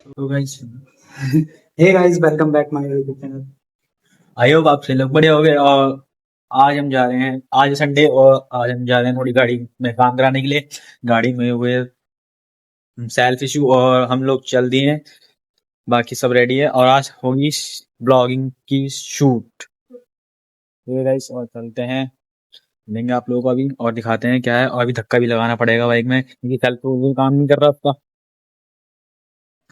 तो guys hey guys welcome back my YouTube channel. I hope आप सभी लोग बढ़िया हो गए। और आज हम जा रहे हैं, आज संडे, और आज हम जा रहे हैं थोड़ी गाड़ी में काम कराने के लिए। गाड़ी में हुए सेल्फ इशू और हम लोग चल दिए हैं। बाकी सब रेडी है और आज होगी ब्लॉगिंग की शूट। तो गाइस और चलते हैं, लेंगे आप लोगों को अभी और दिखाते हैं क्या है। और अभी धक्का भी लगाना पड़ेगा बाइक में क्योंकि सेल्फ तो काम नहीं कर रहा उसका।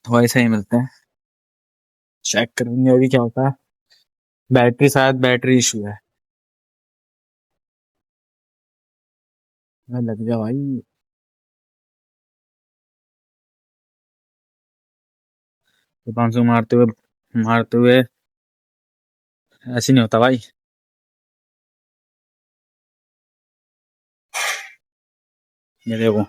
तो ऐसे ही मिलते हैं, चेक करेंगे अभी क्या होता है। बैटरी, शायद बैटरी इशू है। मैं लग जा भाई। तो 500 मारते हुए ऐसे नहीं होता भाई। ये देखो,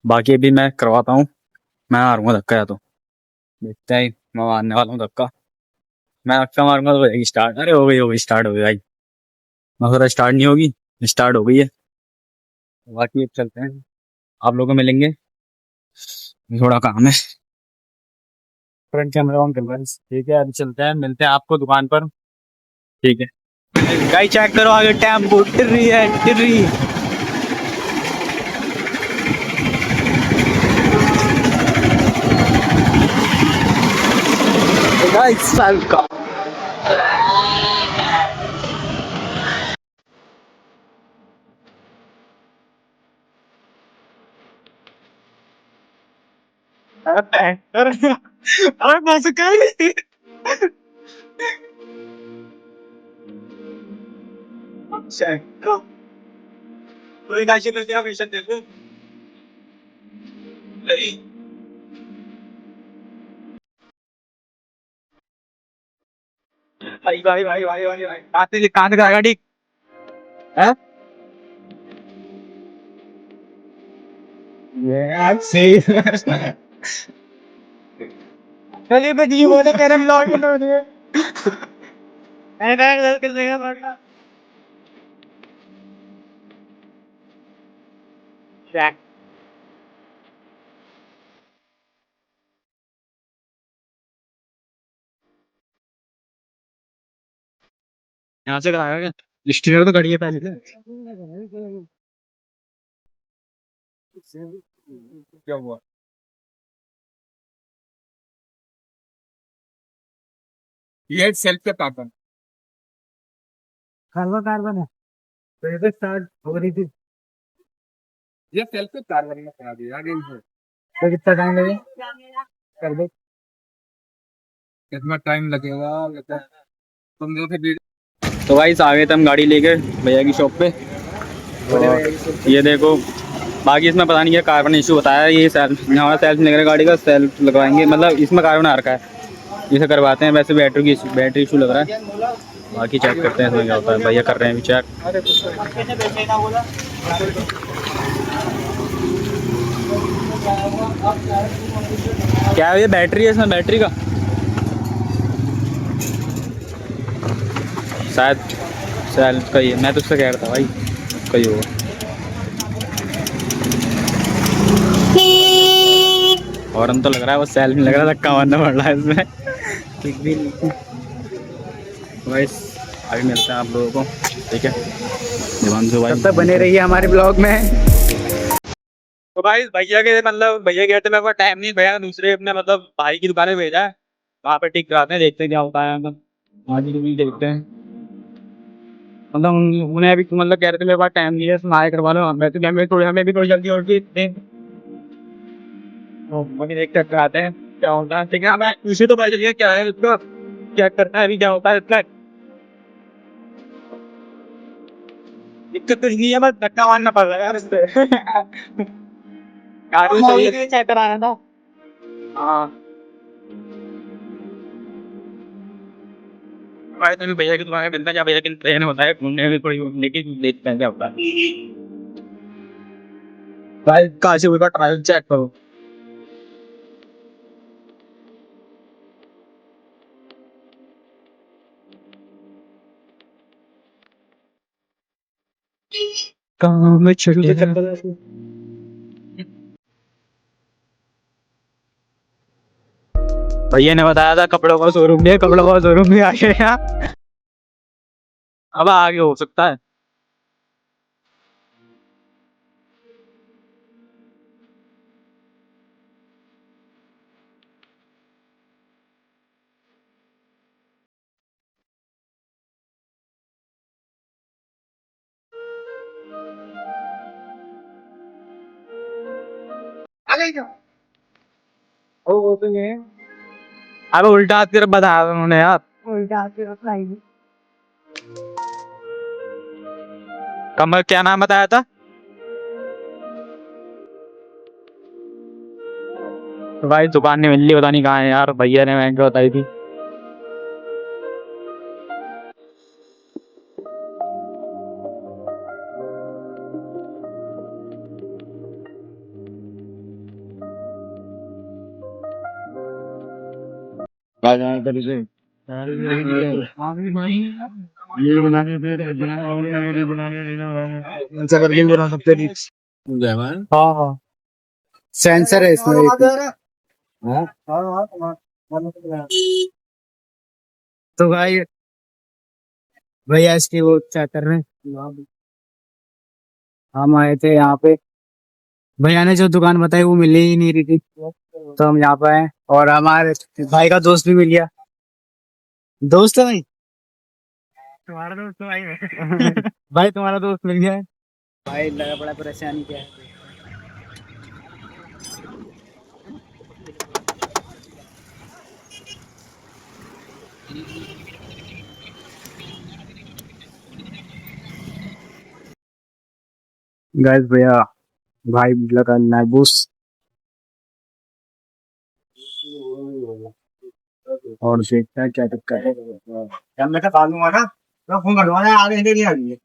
बाकी अभी मैं करवाता हूँ। मैं मारूंगा धक्का या तो देखते ही, मैं मारने वाला हूँ धक्का। मैं धक्का मारूंगा तो हो जाएगी स्टार्ट। अरे हो गई स्टार्ट, हो गई भाई। मैं सोचा स्टार्ट नहीं होगी, स्टार्ट हो गई है। बाकी अब चलते हैं, आप लोगों को मिलेंगे। थोड़ा काम है। फ्रंट कैमरा ऑन कर रहा है, ठीक है। अभी चलते हैं, मिलते हैं आपको दुकान पर। ठीक है गाइस, चेक करो आगे टेम्पो टिर्री है, टिर्री। Guys welcome. अरे अरे बस कर। चेक, कोई काशी नहीं दिया मिशन देखो। नहीं भाई कहाँ से करेगा ठीक है। ये आज सही। चलिए मैं जी बोले मेरे ब्लॉग में तो नहीं मैंने कर देगा पड़ना। चेक, यहाँ से कराएगा क्या? स्टीकर तो घड़ी है पहले से। क्या हुआ? ये सेल्फ पे पापा कार्बन कार्बन है। तो ये तो स्टार्ट हो रही थी। ये सेल्फ पे कार्बन में करा दिया आगे से। तो कितना टाइम लगेगा? कर दो। कितना टाइम लगेगा बता। तुम जो फिर तो भाई आ गए थे हम गाड़ी लेके भैया की शॉप पे। और ये देखो, बाकी इसमें पता नहीं क्या कार्बन इशू बताया। ये सेल्फ, हमारा सेल्फ निकले गाड़ी का, सेल्फ लगवाएंगे, मतलब इसमें कार्बन आ रखा है। इसे करवाते हैं। वैसे बैटरी इशू लग रहा है। बाकी चेक करते हैं इसमें क्या होता है। भैया कर रहे हैं अभी चेक। क्या है ये बैटरी है, इसमें बैटरी का शायद सेल्फ का ही है। मैं तो उससे कह रहा था भाई उसका ही होगा। हॉर्न तो लग रहा है, वो सेल्फ नहीं लग रहा, धक्का मारना पड़ रहा है इसमें। ठीक भी नहीं। गाइस आगे मिलते हैं आप लोगों को, ठीक है। देवांशु भाई तब तक बने रहिए हमारे ब्लॉग में। तो भाई भैया के, मतलब भैया गए थे, मेरे पास टाइम नहीं। भैया दूसरे अपने मतलब भाई की दुकान में भेजा है, वहाँ पे ठीक कराते हैं, देखते हैं क्या होता है। मतलब आज भी देखते हैं। मतलब उन्हें अभी मतलब कह रहे थे मेरे पास टाइम नहीं है, सुनाए करवा लो। वैसे भी हमें भी थोड़ी जल्दी और भी दें। तो वही देखते कराते हैं क्या होता है, ठीक है। मैं उसी तो भाई चलिए क्या है उसका, क्या करना है अभी, क्या होता है इतना। दिक्कत तो नहीं है, बस धक्का मारना पड़ रहा है यार इस पे। गाड़ी चाहिए चेक कराना था। हाँ भाई, तो भैया की दुकान में मिलता है, क्या भैया की ट्रेन होता है घूमने में थोड़ी, लेकिन देखते हैं क्या होता है। भाई कहाँ से हुआ ट्रायल चेक करो। काम चल भैया ने बताया था कपड़ों का शोरूम भी है, कपड़ों का शोरूम भी आ गया यहाँ। अब आगे हो सकता है। अब उल्टा हाथ की तरफ बताया था उन्होंने यार। कमर क्या नाम बताया था? तो भाई दुकान नहीं मिल रही, पता नहीं कहाँ है यार, भैया ने बैंक बताई थी। ये बना के दे रहे बना के बना सकते हैं। हाँ हाँ, सेंसर है इसमें एक। हाँ? तो भाई भैया इसकी वो चेक कर रहे हैं। हम आए थे यहाँ पे, भैया ने जो दुकान बताई वो मिल ही नहीं रही थी, तो हम यहाँ पे आए और हमारे भाई का दोस्त भी मिल गया। दोस्त है भाई, तुम्हारा दोस्त तो भाई है। भाई तुम्हारा दोस्त मिल गया है। भाई लगा बड़ा परेशानी क्या है। गैस भैया, भाई लगा नाइबूस और देखता है क्या दिक्कत है। जब मैं खा लूंगा ना तो फोन करवाना आगे नहीं आ रही है।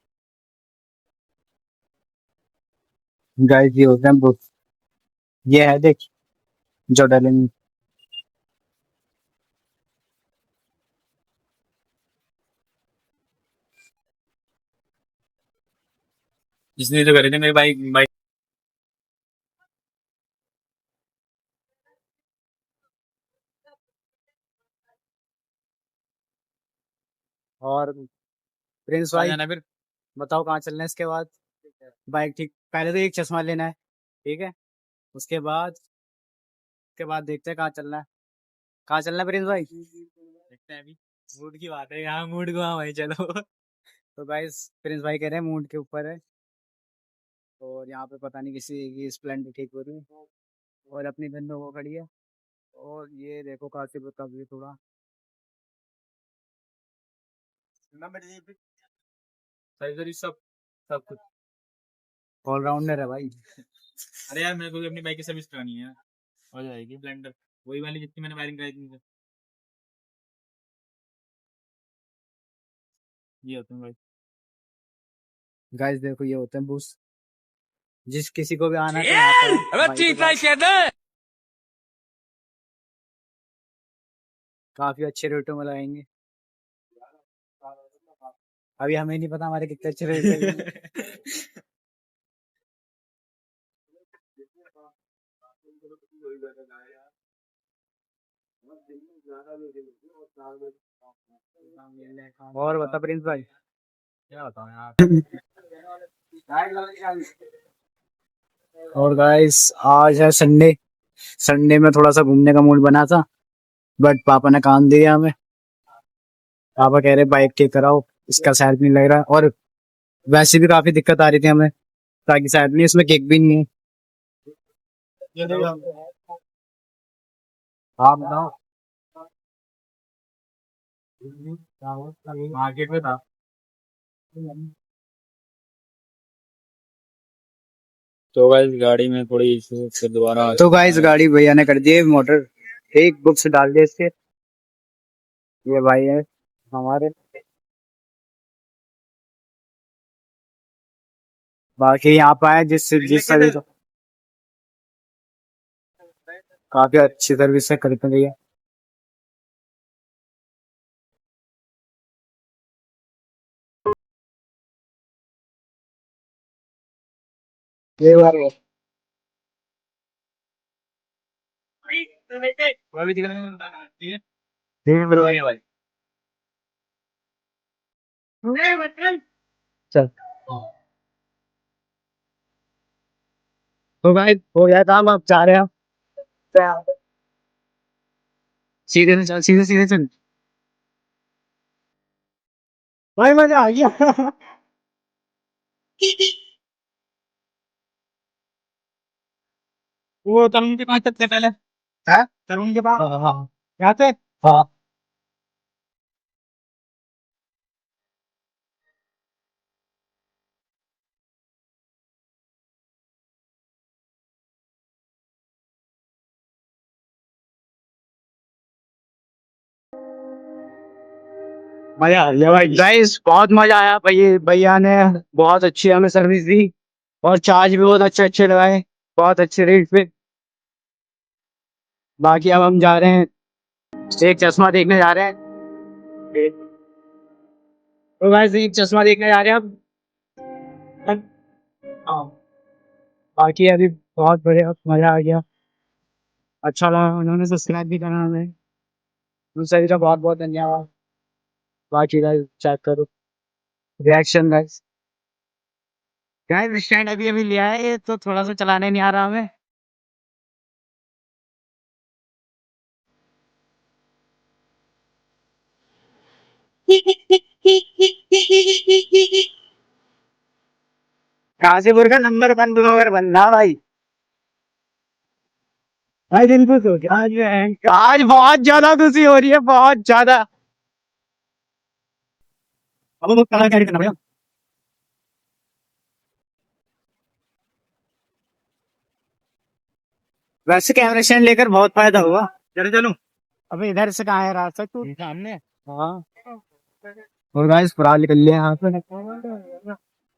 गाइस ये होते हैं बहुत, ये है देख जो डालेंगे। इसलिए तो करे थे मेरे भाई भाई। और प्रिंस भाई जाना फिर, बताओ कहाँ चलना है इसके बाद। बाइक ठीक, पहले तो एक चश्मा लेना है, ठीक है, उसके बाद देखते हैं कहाँ चलना है। कहाँ चलना है प्रिंस भाई? देखते हैं अभी, मूड की बात है, यहाँ मूड को वहीं चलो। तो गाइस प्रिंस भाई कह रहे हैं मूड के ऊपर है, और यहाँ पे पता नहीं किसी की स्प्लेंडर ठीक हो रही है और अपनी बंदों को खड़ी है। और ये देखो काशिफ का भी थोड़ा सर्जरी सब सब कुछ ऑलराउंडर है भाई। अरे यार मेरे को भी अपनी बाइक की सर्विस करानी है यार, हो जाएगी स्प्लेंडर वही वाली जितनी मैंने वायरिंग कराई थी। ये होते हैं भाई, गाइस देखो ये होते हैं बूस्ट, जिस किसी को भी आना है तो यहाँ पे भाई के पास काफी अच्छे रेटों में लगाएंगे। अभी हमें नहीं पता हमारे कितने अच्छे रेट लगेंगे। और बता प्रिंस भाई, क्या बताऊं यार। और गाइस आज है संडे, संडे में थोड़ा सा घूमने का मूड बना था, बट पापा ने काम दिया हमें। पापा कह रहे बाइक ठीक कराओ, इसका शायद नहीं लग रहा, और वैसे भी काफी दिक्कत आ रही थी हमें, ताकि शायद नहीं, इसमें किक भी नहीं है। आप बताओ। मार्केट में था। तो गाइस गाड़ी में थोड़ी इशू फिर दोबारा, तो गाइस गाड़ी भैया ने कर दी है मोटर ठीक, बुक्स डाल दिए इसके। ये भाई है हमारे, बाकी यहाँ पे आए जिस जिस सर्विस, काफी अच्छी सर्विस है करते भैया। ये बार वो भी दिख रहा है, ठीक है। ठीक है भाई। चल। तो भाई हो गया काम, अब जा रहे हैं हम। सीधे से चल, सीधे सीधे चल। भाई मजा आ गया। वो तरुण के पास चलते पहले। है तरुण के पास, हाँ हाँ। यहाँ से। हाँ। मजा आ गया भाई, गाइस बहुत मजा आया भाई, भैया ने बहुत अच्छी हमें सर्विस दी और चार्ज भी बहुत अच्छे अच्छे लगाए, बहुत अच्छे रेट पे। बाकी अब हम जा रहे हैं, एक चश्मा देखने जा रहे हैं। तो गाइस एक चश्मा देखने जा रहे हैं अब। हाँ। बाकी अभी बहुत बढ़िया मजा आ गया, अच्छा लगा, उन्होंने सब्सक्राइब भी करा हमें। दूसरी का बहुत बहुत धन्यवाद। बाकी गाइस चेक करो रिएक्शन गाइस। गाइस स्टैंड अभी अभी लिया है, ये तो थोड़ा सा चलाने नहीं आ रहा हमें। गाजीपुर का नंबर 1 ब्लॉगर बनना भाई। भाई दिल खुश हो गया आज बहुत ज्यादा खुशी हो रही है, बहुत ज्यादा। अब वो कलर कैरी करना पड़ेगा। वैसे कैमरा स्टैंड लेकर बहुत फायदा हुआ। चलो चलो। अबे इधर से कहाँ है रास्ता, तू सामने। हाँ। और गाइस फुरा निकल लिया यहाँ पे,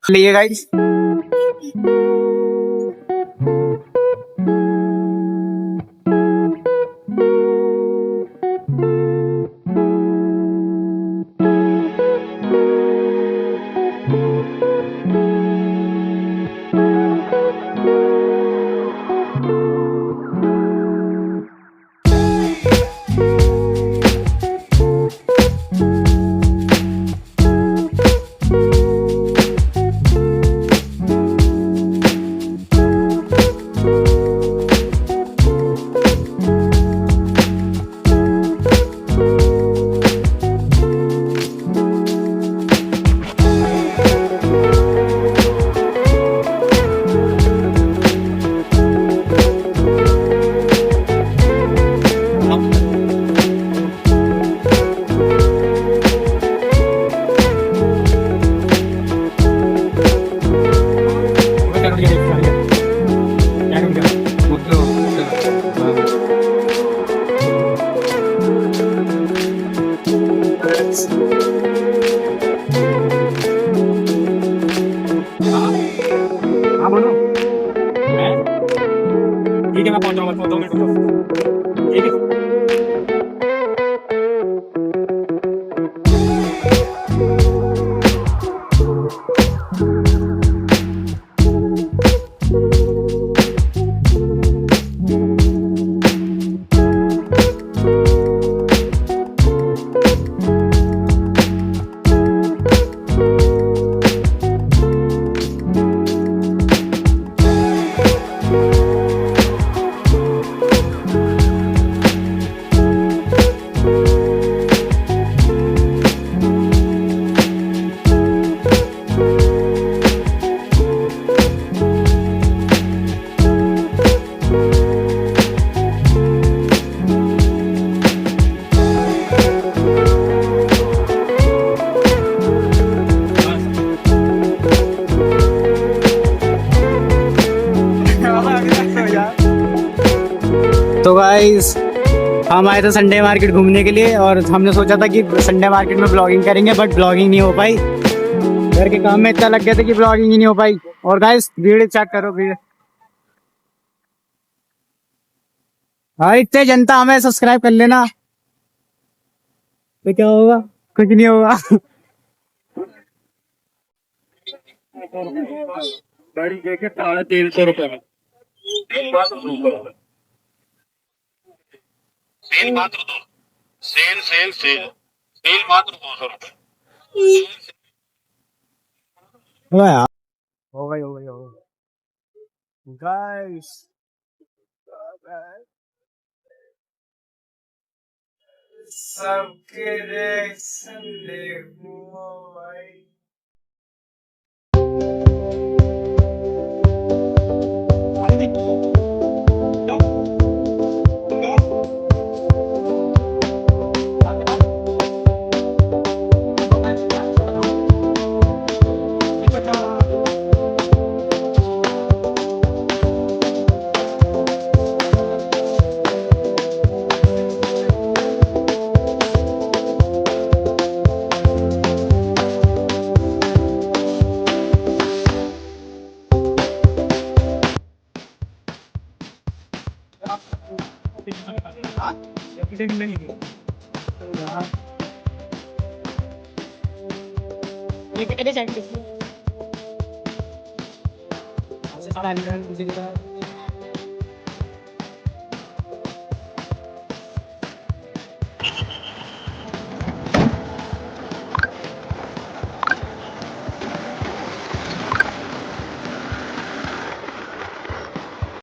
लिए गाइस। हाँ बोलो। ठीक है मैं पहुंच जाऊंगा 2 मिनट रुको। ठीक है। तो गाइस हम आए थे संडे मार्केट घूमने के लिए और हमने सोचा था कि संडे मार्केट में ब्लॉगिंग करेंगे, बट ब्लॉगिंग नहीं हो पाई। घर के काम में इतना लग गया था कि ब्लॉगिंग ही नहीं हो पाई। और गाइस भीड़ चेक करो, भीड़। हाँ इतने जनता, हमें सब्सक्राइब कर लेना तो क्या होगा, कुछ नहीं होगा। गाड़ी देखे 350 में सेल मात्र 200 रुपए सेल मात्र दो सेल सेल सेल सेल मात्र 200 रुपए हो गई हो गई हो गई गाइस सबके रिएक्शन देखो भाई Ini saya